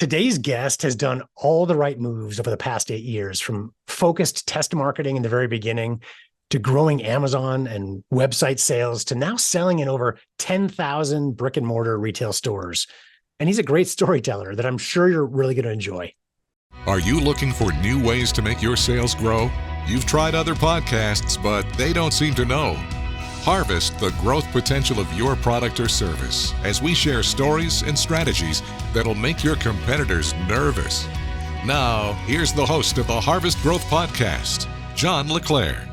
Today's guest has done all the right moves over the past 8 years, from focused test marketing in the very beginning to growing Amazon and website sales to now selling in over 10,000 brick and mortar retail stores. And he's a great storyteller that I'm sure you're really going to enjoy. Are you looking for new ways to make your sales grow? You've tried other podcasts, but they don't seem to know. Harvest the growth potential of your product or service as we share stories and strategies that'll make your competitors nervous. Now, here's the host of the Harvest Growth Podcast, John LeClaire.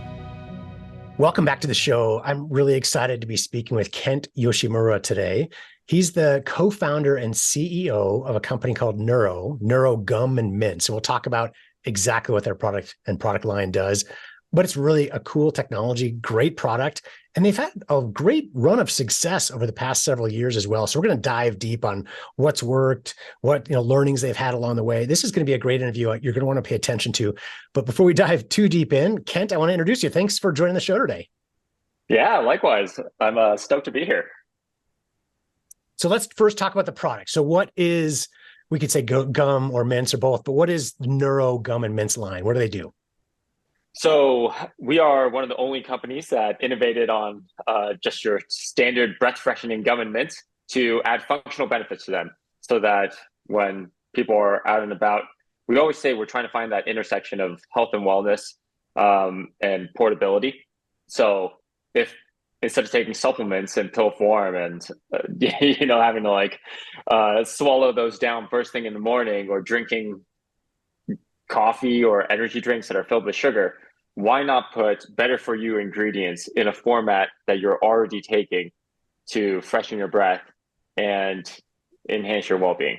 Welcome back to the show. I'm really excited to be speaking with Kent Yoshimura today. He's the co-founder and CEO of a company called Neuro Gum and Mints. And we'll talk about exactly what their product and product line does. But it's really a cool technology, great product. And they've had a great run of success over the past several years as well. So we're going to dive deep on what's worked, what learnings they've had along the way. This is going to be a great interview you're going to want to pay attention to. But before we dive too deep in, Kent, I want to introduce you. Thanks for joining the show today. Yeah, likewise. I'm stoked to be here. So let's first talk about the product. So what is, we could say gum or mints or both, but what is Neuro Gum and Mints line? What do they do? So we are one of the only companies that innovated on just your standard breath freshening gum and mints to add functional benefits to them, so that when people are out and about, we always say we're trying to find that intersection of health and wellness and portability. So if instead of taking supplements in pill form and having to swallow those down first thing in the morning, or drinking coffee or energy drinks that are filled with sugar, why not put better for you ingredients in a format that you're already taking to freshen your breath and enhance your well-being?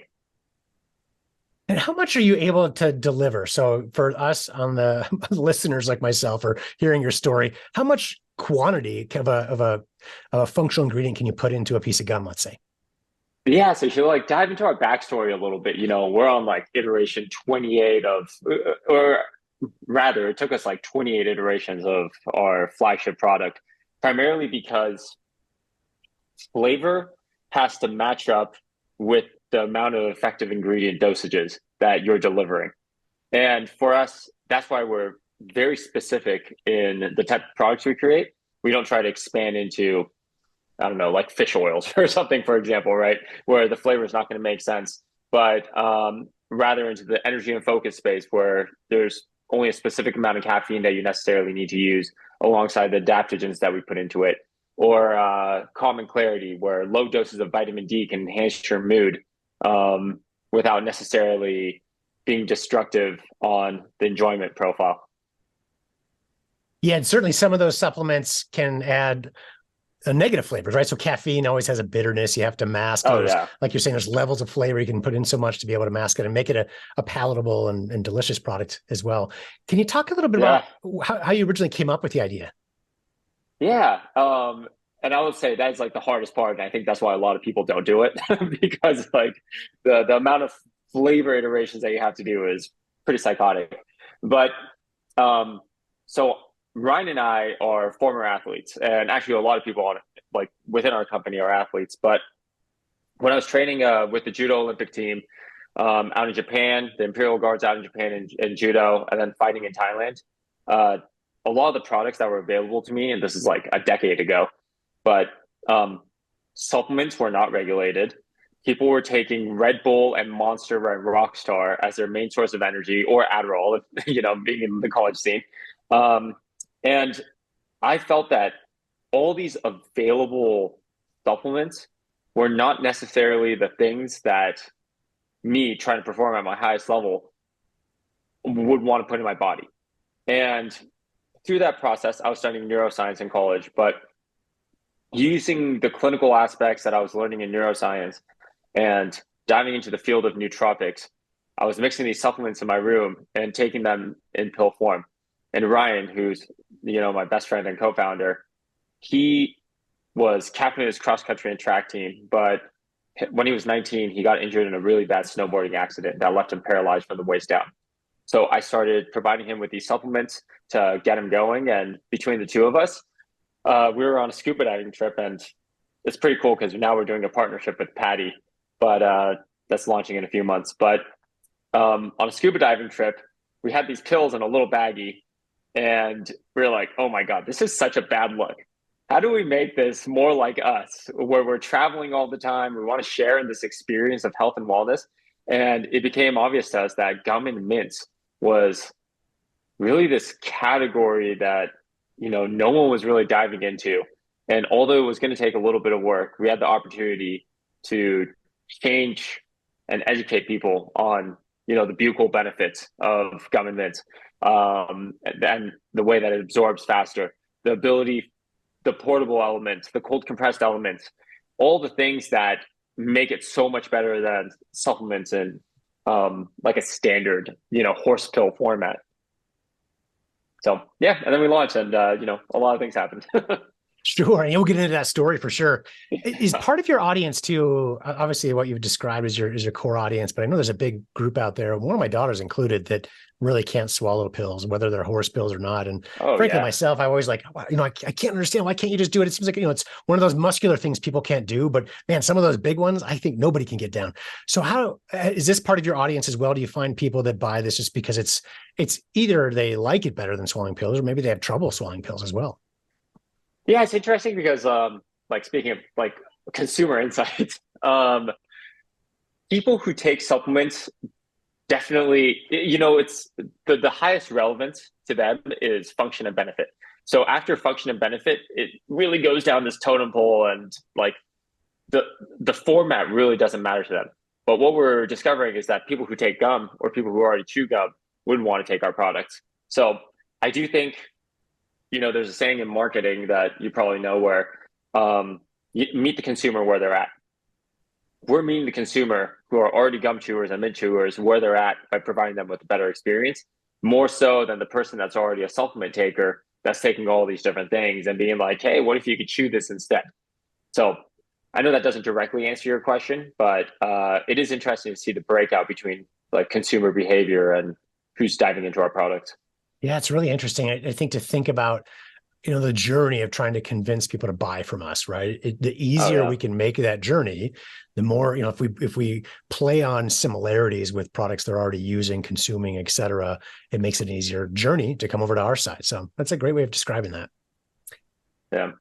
And how much are you able to deliver? So for us on the listeners like myself, or hearing your story, how much quantity of a functional ingredient can you put into a piece of gum, let's say? Yeah, so if you dive into our backstory a little bit, we're on iteration 28 of, or rather, it took us 28 iterations of our flagship product, primarily because flavor has to match up with the amount of effective ingredient dosages that you're delivering. And for us, that's why we're very specific in the type of products we create. We don't try to expand into, I don't know, like fish oils or something, for example, right? Where the flavor is not going to make sense, but rather into the energy and focus space, where there's only a specific amount of caffeine that you necessarily need to use alongside the adaptogens that we put into it, or calm and clarity, where low doses of vitamin D can enhance your mood without necessarily being destructive on the enjoyment profile. Yeah, and certainly some of those supplements can add negative flavors, right? So caffeine always has a bitterness. You have to mask those. Yeah. Like you're saying, there's levels of flavor. You can put in so much to be able to mask it and make it a palatable and delicious product as well. Can you talk a little bit about how you originally came up with the idea? Yeah. And I would say that's the hardest part. And I think that's why a lot of people don't do it, because the amount of flavor iterations that you have to do is pretty psychotic. But so Ryan and I are former athletes, and actually a lot of people within our company are athletes. But when I was training with the judo Olympic team out in Japan, the Imperial Guards out in Japan in judo, and then fighting in Thailand, a lot of the products that were available to me, and this is a decade ago, but supplements were not regulated. People were taking Red Bull and Monster and Rockstar as their main source of energy, or Adderall, being in the college scene. And I felt that all these available supplements were not necessarily the things that me trying to perform at my highest level would want to put in my body. And through that process, I was studying neuroscience in college, but using the clinical aspects that I was learning in neuroscience and diving into the field of nootropics, I was mixing these supplements in my room and taking them in pill form. And Ryan, who's my best friend and co-founder, he was captain of his cross-country and track team. But when he was 19, he got injured in a really bad snowboarding accident that left him paralyzed from the waist down. So I started providing him with these supplements to get him going. And between the two of us, we were on a scuba diving trip, and it's pretty cool because now we're doing a partnership with Patty. But that's launching in a few months. But on a scuba diving trip, we had these pills in a little baggie, and we were like, oh my God, this is such a bad look. How do we make this more like us, where we're traveling all the time? We want to share in this experience of health and wellness. And it became obvious to us that gum and mints was really this category that, no one was really diving into. And although it was going to take a little bit of work, we had the opportunity to change and educate people on, the buccal benefits of gum and mints, and the way that it absorbs faster, the ability, the portable elements, the cold compressed elements, all the things that make it so much better than supplements in like a standard, horse pill format. So yeah, and then we launched, and a lot of things happened. Sure. And you'll get into that story for sure. Is part of your audience too, obviously what you've described as your core audience, but I know there's a big group out there, one of my daughters included, that really can't swallow pills, whether they're horse pills or not. And frankly, myself, I always like, I can't understand. Why can't you just do it? It seems like, it's one of those muscular things people can't do, but man, some of those big ones, I think nobody can get down. So how is this part of your audience as well? Do you find people that buy this just because it's either they like it better than swallowing pills, or maybe they have trouble swallowing pills as well? Yeah, it's interesting because, speaking of like consumer insights, people who take supplements definitely, it's the highest relevance to them is function and benefit. So after function and benefit, it really goes down this totem pole, and like the format really doesn't matter to them. But what we're discovering is that people who take gum, or people who already chew gum, wouldn't want to take our products. So I do think, there's a saying in marketing that you probably know, where you meet the consumer where they're at. We're meeting the consumer who are already gum chewers and mint chewers where they're at by providing them with a better experience, more so than the person that's already a supplement taker that's taking all these different things and being like, hey, what if you could chew this instead? So I know that doesn't directly answer your question, but it is interesting to see the breakout between like consumer behavior and who's diving into our products. Yeah, it's really interesting. I think to think about, the journey of trying to convince people to buy from us, right? The easier we can make that journey, the more, if we play on similarities with products they're already using, consuming, et cetera, it makes it an easier journey to come over to our side. So that's a great way of describing that. Yeah.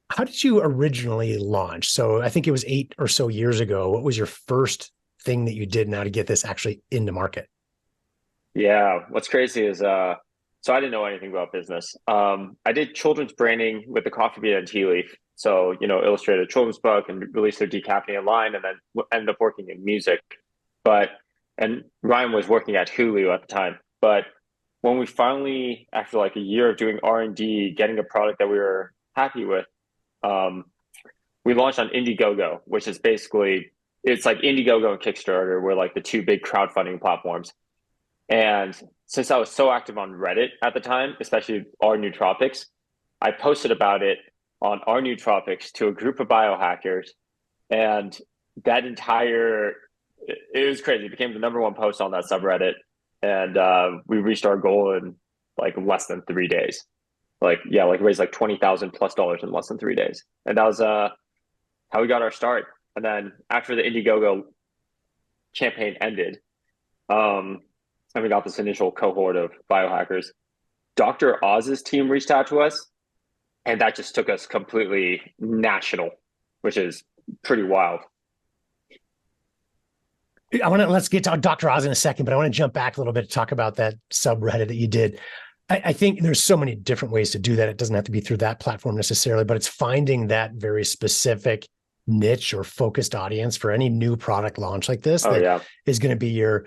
How did you originally launch? So I think it was 8 or so years ago. What was your first thing that you did now to get this actually into market? Yeah. What's crazy is, so I didn't know anything about business. I did children's branding with the Coffee Bean and Tea Leaf. So, illustrated a children's book and released their decaffeinated line, and then ended up working in music. And Ryan was working at Hulu at the time. But when we finally, after like a year of doing R&D, getting a product that we were happy with, we launched on Indiegogo, which is basically, it's like Indiegogo and Kickstarter were like the two big crowdfunding platforms. And since I was so active on Reddit at the time, especially our Nootropics, I posted about it on our Nootropics to a group of biohackers. And that it was crazy. It became the #1 post on that subreddit. And we reached our goal in like less than 3 days. Raised like $20,000+ in less than 3 days. And that was how we got our start. And then after the Indiegogo campaign ended, and we got this initial cohort of biohackers, Dr. Oz's team reached out to us, and that just took us completely national, which is pretty wild. Let's get to Dr. Oz in a second, but I want to jump back a little bit to talk about that subreddit that you did. I think there's so many different ways to do that. It doesn't have to be through that platform necessarily, but it's finding that very specific niche or focused audience for any new product launch like this is going to be your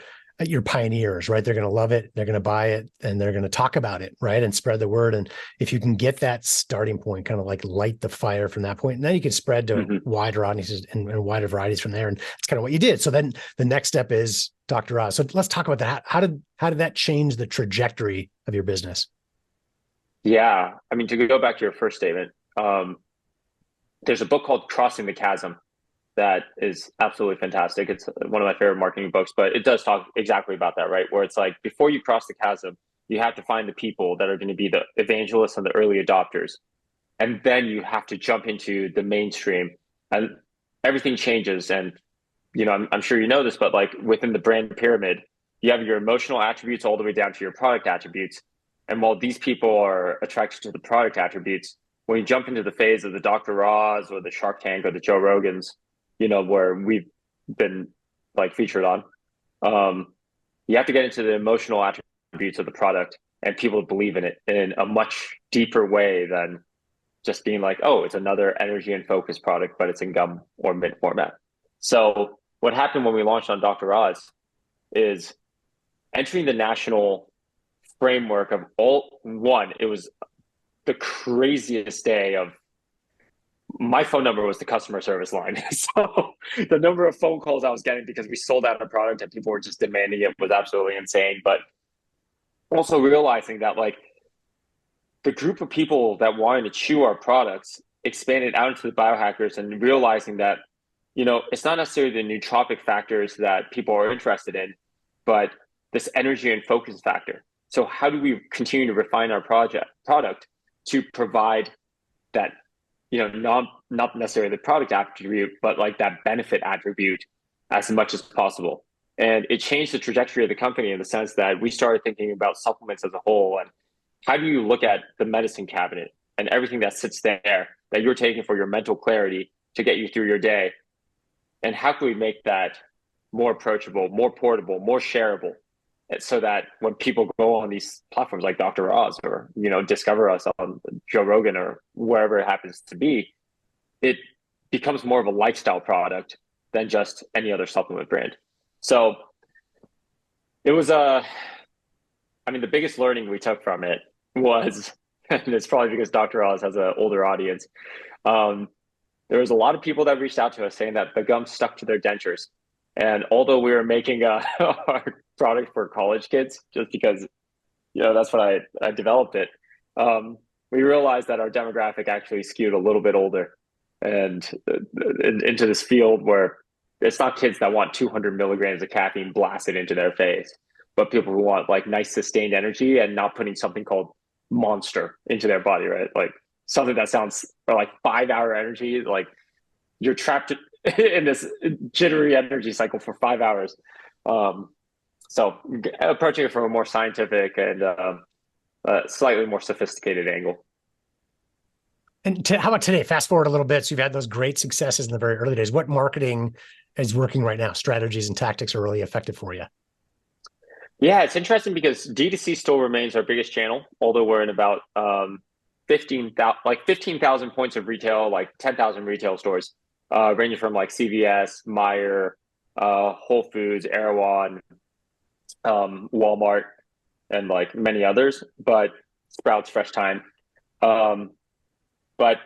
pioneers, right? They're going to love it. They're going to buy it, and they're going to talk about it, right? And spread the word. And if you can get that starting point, kind of like light the fire from that point, and then you can spread to wider audiences and wider varieties from there. And it's kind of what you did. So then the next step is Dr. Oz. So let's talk about that. How did that change the trajectory of your business? Yeah. I mean, to go back to your first statement, there's a book called Crossing the Chasm that is absolutely fantastic. It's one of my favorite marketing books, but it does talk exactly about that, right? Where it's like, before you cross the chasm, you have to find the people that are going to be the evangelists and the early adopters. And then you have to jump into the mainstream, and everything changes. And I'm sure you know this, but like within the brand pyramid, you have your emotional attributes all the way down to your product attributes. And while these people are attracted to the product attributes, when you jump into the phase of the Dr. Oz or the Shark Tank or the Joe Rogans, where we've been like featured on, you have to get into the emotional attributes of the product and people believe in it in a much deeper way than just being like, oh, it's another energy and focus product, but it's in gum or mint format. So what happened when we launched on Dr. Oz is entering the national framework of it was the craziest day of my phone number was the customer service line. So the number of phone calls I was getting because we sold out a product and people were just demanding it was absolutely insane. But also realizing that like the group of people that wanted to chew our products expanded out into the biohackers and realizing that, it's not necessarily the nootropic factors that people are interested in, but this energy and focus factor. So how do we continue to refine our product to provide that, not necessarily the product attribute, but like that benefit attribute as much as possible. And it changed the trajectory of the company in the sense that we started thinking about supplements as a whole. And how do you look at the medicine cabinet and everything that sits there that you're taking for your mental clarity to get you through your day? And how can we make that more approachable, more portable, more shareable, so that when people go on these platforms like Dr. Oz or, discover us on Joe Rogan or wherever it happens to be, it becomes more of a lifestyle product than just any other supplement brand. So it was the biggest learning we took from it was, and it's probably because Dr. Oz has an older audience, there was a lot of people that reached out to us saying that the gum stuck to their dentures. And although we were making our product for college kids, just because, that's what I developed it, we realized that our demographic actually skewed a little bit older and into this field where it's not kids that want 200 milligrams of caffeine blasted into their face, but people who want like nice sustained energy and not putting something called monster into their body, right? Like something that sounds for like 5-hour energy, like you're trapped in this jittery energy cycle for 5 hours. So approaching it from a more scientific and slightly more sophisticated angle. And how about today? Fast forward a little bit. So you've had those great successes in the very early days. What marketing is working right now? Strategies and tactics are really effective for you. Yeah, it's interesting because D2C still remains our biggest channel, although we're in about 15,000 points of retail, like 10,000 retail stores, ranging from like CVS, Meijer, Whole Foods, Erewhon, Walmart, and like many others, but Sprouts, Fresh Time. But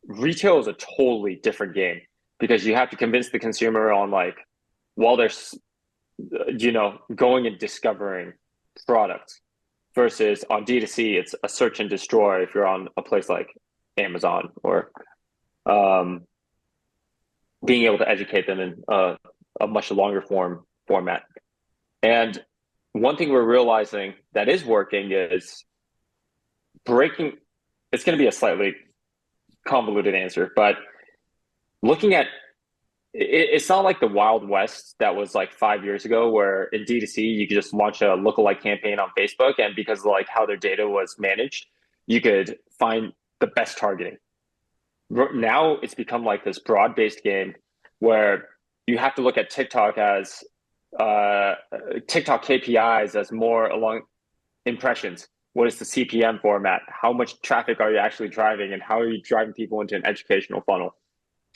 retail is a totally different game because you have to convince the consumer on like, while they're, going and discovering products versus on D2C, it's a search and destroy if you're on a place like Amazon or being able to educate them in a much longer format. And one thing we're realizing that is working is breaking. It's going to be a slightly convoluted answer, but looking at it's not like the Wild West that was like 5 years ago, where in D2C you could just launch a lookalike campaign on Facebook, and because of like how their data was managed, you could find the best targeting. Now it's become like this broad-based game where you have to look at TikTok as TikTok KPIs as more along impressions. What is the CPM format? How much traffic are you actually driving, and how are you driving people into an educational funnel?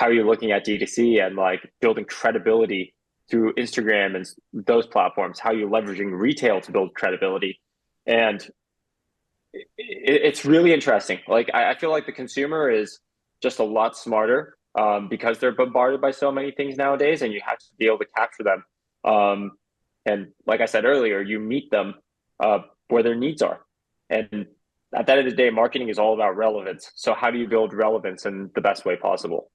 How are you looking at D2C and like building credibility through Instagram and those platforms? How are you leveraging retail to build credibility? And it's really interesting. Like I feel like the consumer is just a lot smarter because they're bombarded by so many things nowadays, and you have to be able to capture them. And like I said earlier, you meet them where their needs are. And at the end of the day, marketing is all about relevance. So how do you build relevance in the best way possible?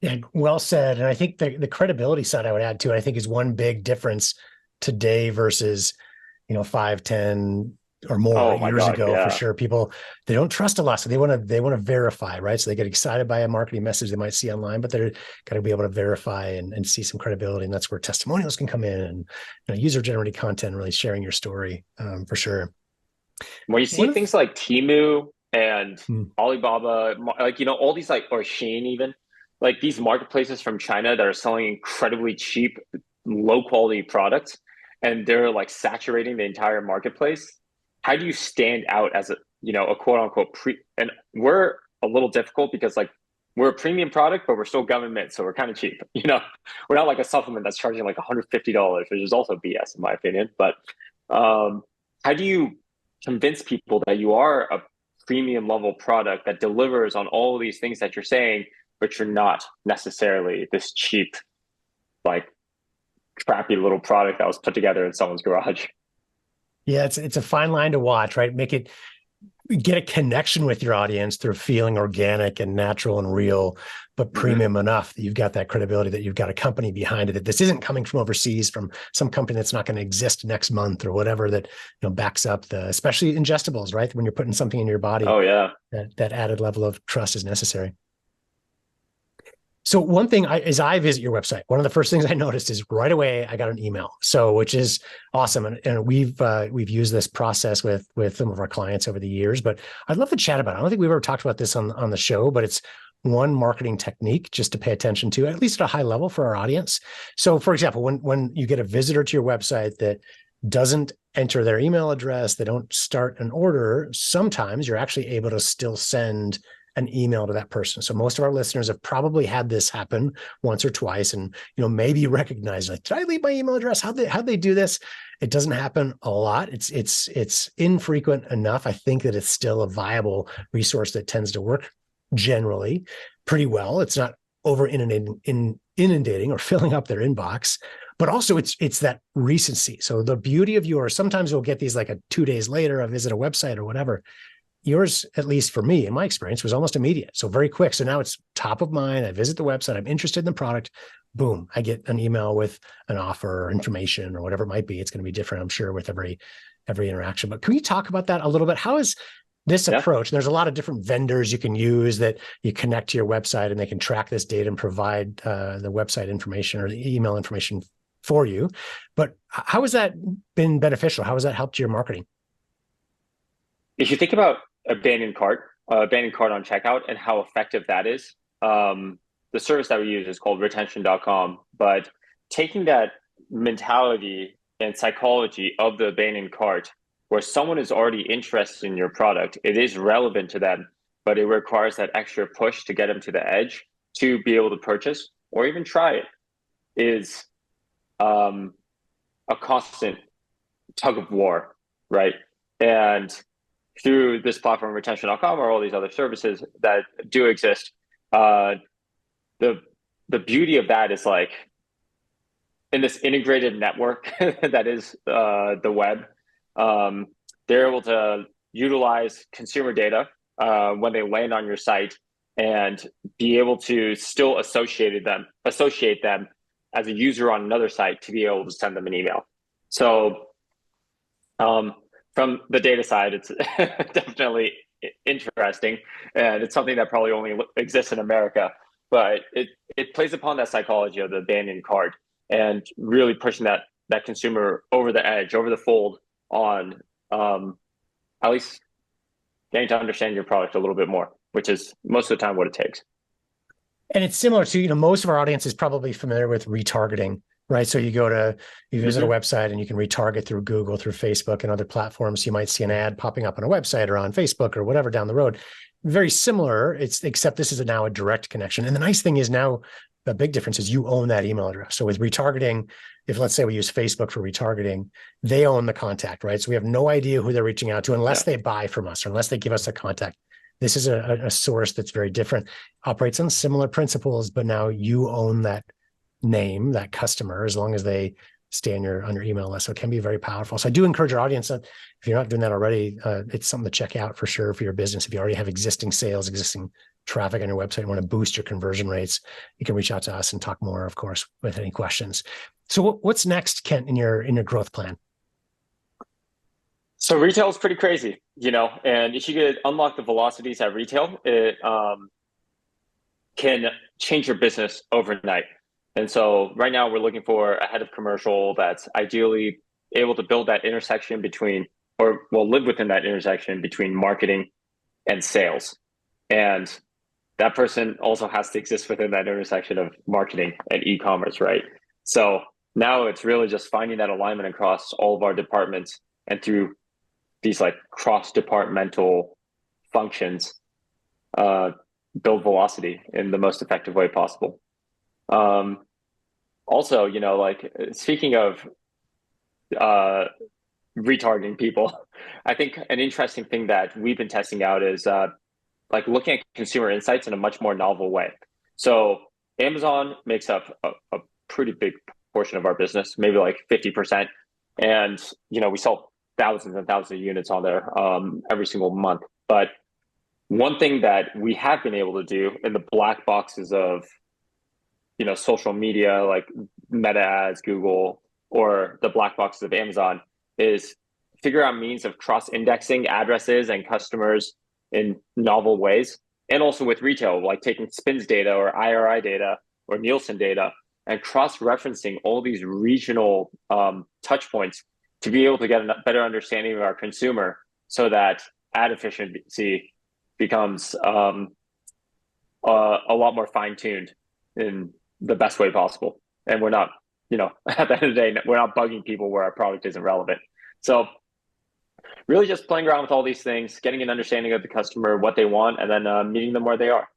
Yeah, well said. And I think the credibility side I would add to it, I think is one big difference today versus, 5, 10, or more Oh my years God. ago, for Yeah. sure. People, they don't trust a lot. So they want to verify, right? So they get excited by a marketing message they might see online, but they're got to be able to verify and see some credibility. And that's where testimonials can come in, and user generated content, really sharing your story, for sure. When you see One of things like Temu and Hmm. Alibaba, like, all these, like, or Shein even, like these marketplaces from China that are selling incredibly cheap, low quality products, and they're like saturating the entire marketplace. How do you stand out as a quote unquote and we're a little difficult because like we're a premium product, but we're still government, so we're kind of cheap. We're not like a supplement that's charging like $150, which is also BS in my opinion. But how do you convince people that you are a premium level product that delivers on all of these things that you're saying, but you're not necessarily this cheap, like crappy little product that was put together in someone's garage? Yeah, it's a fine line to watch, right? Get a connection with your audience through feeling organic and natural and real, but premium enough that you've got that credibility, that you've got a company behind it, that this isn't coming from overseas, from some company that's not going to exist next month or whatever, that backs up especially ingestibles, right? When you're putting something in your body, Oh yeah. that added level of trust is necessary. So one thing as I visit your website, one of the first things I noticed is right away I got an email. So which is awesome, and we've used this process with some of our clients over the years. But I'd love to chat about it. I don't think we've ever talked about this on the show, but it's one marketing technique just to pay attention to, at least at a high level for our audience. So, for example, when you get a visitor to your website that doesn't enter their email address, they don't start an order, sometimes you're actually able to still send an email to that person. So most of our listeners have probably had this happen once or twice, and maybe recognize, like, did I leave my email address? How'd they do this? It doesn't happen a lot. It's infrequent enough. I think that it's still a viable resource that tends to work generally pretty well. It's not over inundating or filling up their inbox, but also it's that recency. So the beauty of yours, sometimes you'll get these like 2 days later, I visit a website or whatever. Yours, at least for me, in my experience, was almost immediate. So very quick. So now it's top of mind. I visit the website. I'm interested in the product. Boom. I get an email with an offer or information or whatever it might be. It's going to be different, I'm sure, with every interaction. But can we talk about that a little bit? How is this approach? There's a lot of different vendors you can use that you connect to your website, and they can track this data and provide the website information or the email information for you. But how has that been beneficial? How has that helped your marketing? If you think about abandoned cart on checkout and how effective that is, the service that we use is called retention.com. But taking that mentality and psychology of the abandoned cart, where someone is already interested in your product, it is relevant to them, but it requires that extra push to get them to the edge to be able to purchase or even try it, is a constant tug of war, right? And through this platform, retention.com, or all these other services that do exist, the beauty of that is, like, in this integrated network that is the web, they're able to utilize consumer data when they land on your site, and be able to still associate them as a user on another site to be able to send them an email. So from the data side, it's definitely interesting, and it's something that probably only exists in America. But it plays upon that psychology of the abandoned cart, and really pushing that consumer over the edge, over the fold, on at least getting to understand your product a little bit more, which is most of the time what it takes. And it's similar to, most of our audience is probably familiar with retargeting, right? So you visit a website and you can retarget through Google, through Facebook and other platforms. You might see an ad popping up on a website or on Facebook or whatever down the road. Very similar, except this is now a direct connection. And the nice thing is now, the big difference is you own that email address. So with retargeting, if let's say we use Facebook for retargeting, they own the contact, right? So we have no idea who they're reaching out to unless they buy from us or unless they give us a contact. This is a source that's very different, operates on similar principles, but now you own that name, that customer, as long as they stay on your email list. So it can be very powerful. So I do encourage our audience that if you're not doing that already, it's something to check out for sure for your business. If you already have existing sales, existing traffic on your website, and want to boost your conversion rates, you can reach out to us and talk more, of course, with any questions. So what's next, Kent, in your growth plan? So retail is pretty crazy, and if you could unlock the velocities at retail, it can change your business overnight. And so right now we're looking for a head of commercial that's ideally able to build that intersection between, or will live within that intersection between marketing and sales. And that person also has to exist within that intersection of marketing and e-commerce, right? So now it's really just finding that alignment across all of our departments and through these like cross-departmental functions, build velocity in the most effective way possible. Also, like speaking of retargeting people, I think an interesting thing that we've been testing out is like looking at consumer insights in a much more novel way. So Amazon makes up a pretty big portion of our business, maybe like 50%. And, we sell thousands and thousands of units on there every single month. But one thing that we have been able to do in the black boxes of, social media, like Meta ads, Google, or the black boxes of Amazon, is figure out means of cross-indexing addresses and customers in novel ways. And also with retail, like taking SPINS data or IRI data or Nielsen data and cross-referencing all these regional touch points to be able to get a better understanding of our consumer so that ad efficiency becomes a lot more fine-tuned in the best way possible. And we're not, at the end of the day, we're not bugging people where our product isn't relevant. So really just playing around with all these things, getting an understanding of the customer, what they want, and then meeting them where they are.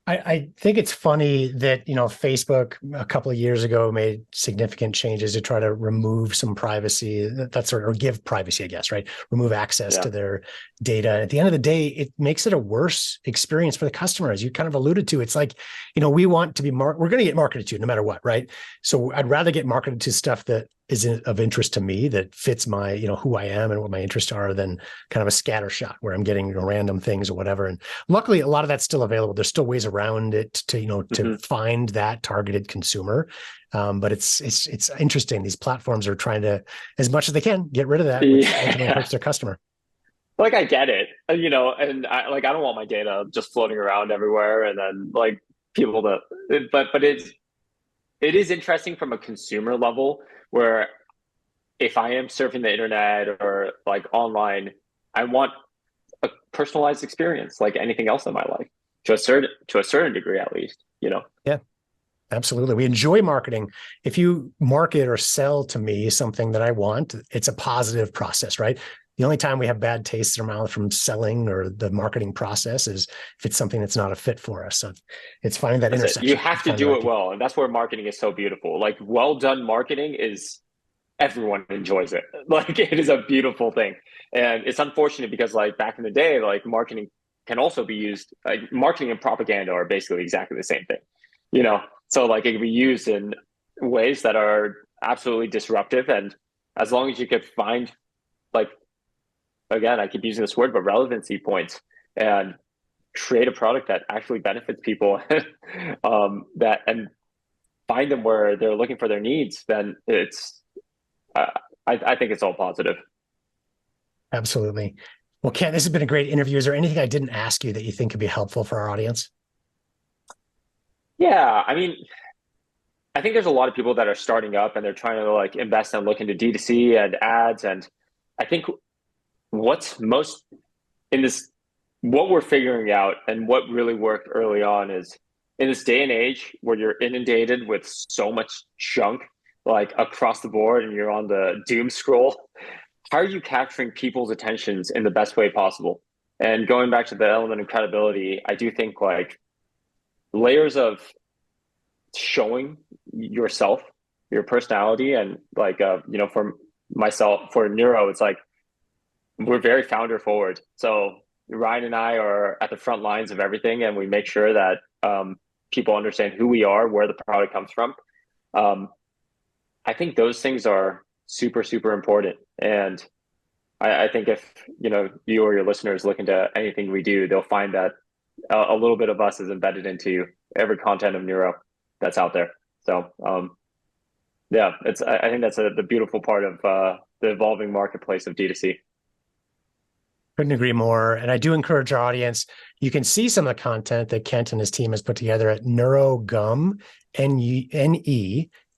I think it's funny that, Facebook a couple of years ago made significant changes to try to remove some privacy, or give privacy, I guess, right? Remove access to their data. At the end of the day, it makes it a worse experience for the customer. As you kind of alluded to, it's like, we want to be, we're going to get marketed to no matter what, right? So I'd rather get marketed to stuff that is of interest to me, that fits my, who I am and what my interests are, than kind of a scatter shot where I'm getting random things or whatever. And luckily, a lot of that's still available. There's still ways around it to, to find that targeted consumer. But it's interesting. These platforms are trying to, as much as they can, get rid of that, which ultimately hurts their customer. Like, I get it, and I don't want my data just floating around everywhere. And then like people but it is interesting from a consumer level, where if I am surfing the internet or like online, I want a personalized experience like anything else in my life, to a certain degree, at least, Yeah, absolutely. We enjoy marketing. If you market or sell to me something that I want, it's a positive process, right? The only time we have bad taste in our mouth from selling or the marketing process is if it's something that's not a fit for us. So it's finding that intersection. You have to do it well. And that's where marketing is so beautiful. Like, well done marketing is, everyone enjoys it. Like, it is a beautiful thing. And it's unfortunate because like back in the day, like marketing can also be used, like marketing and propaganda are basically exactly the same thing, So like it can be used in ways that are absolutely disruptive. And as long as you could find, like, again, I keep using this word, but relevancy points, and create a product that actually benefits people, and find them where they're looking for their needs, then it's, I think it's all positive. Absolutely. Well, Ken, this has been a great interview. Is there anything I didn't ask you that you think could be helpful for our audience? Yeah, I mean, I think there's a lot of people that are starting up and they're trying to like invest and look into D2C and ads. And I think what's most in this, what we're figuring out and what really worked early on is, in this day and age where you're inundated with so much junk, like across the board, and you're on the doom scroll, how are you capturing people's attentions in the best way possible? And going back to the element of credibility, I do think like layers of showing yourself, your personality, and like, for myself, for Neuro, it's like, we're very founder forward. So Ryan and I are at the front lines of everything, and we make sure that people understand who we are, where the product comes from. I think those things are super, super important. And I think if, you or your listeners look into anything we do, they'll find that a little bit of us is embedded into every content of Neuro that's out there. So, yeah, I think that's the beautiful part of the evolving marketplace of D2C. Couldn't agree more. And I do encourage our audience, you can see some of the content that Kent and his team has put together at neurogum,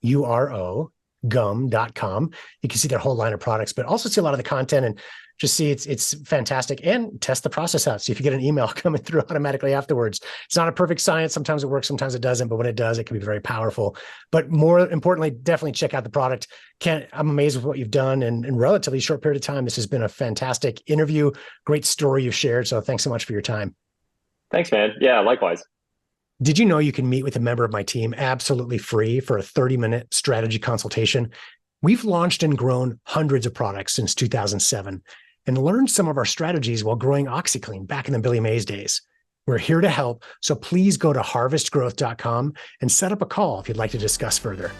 Neuro, gum.com. You can see their whole line of products, but also see a lot of the content and just see it's fantastic, and test the process out. See if you get an email coming through automatically afterwards. It's not a perfect science. Sometimes it works, sometimes it doesn't, but when it does, it can be very powerful. But more importantly, definitely check out the product. Kent, I'm amazed with what you've done in a relatively short period of time. This has been a fantastic interview. Great story you've shared. So thanks so much for your time. Thanks, man. Yeah, likewise. Did you know you can meet with a member of my team absolutely free for a 30-minute strategy consultation? We've launched and grown hundreds of products since 2007 and learned some of our strategies while growing OxyClean back in the Billy Mays days. We're here to help, so please go to harvestgrowth.com and set up a call if you'd like to discuss further.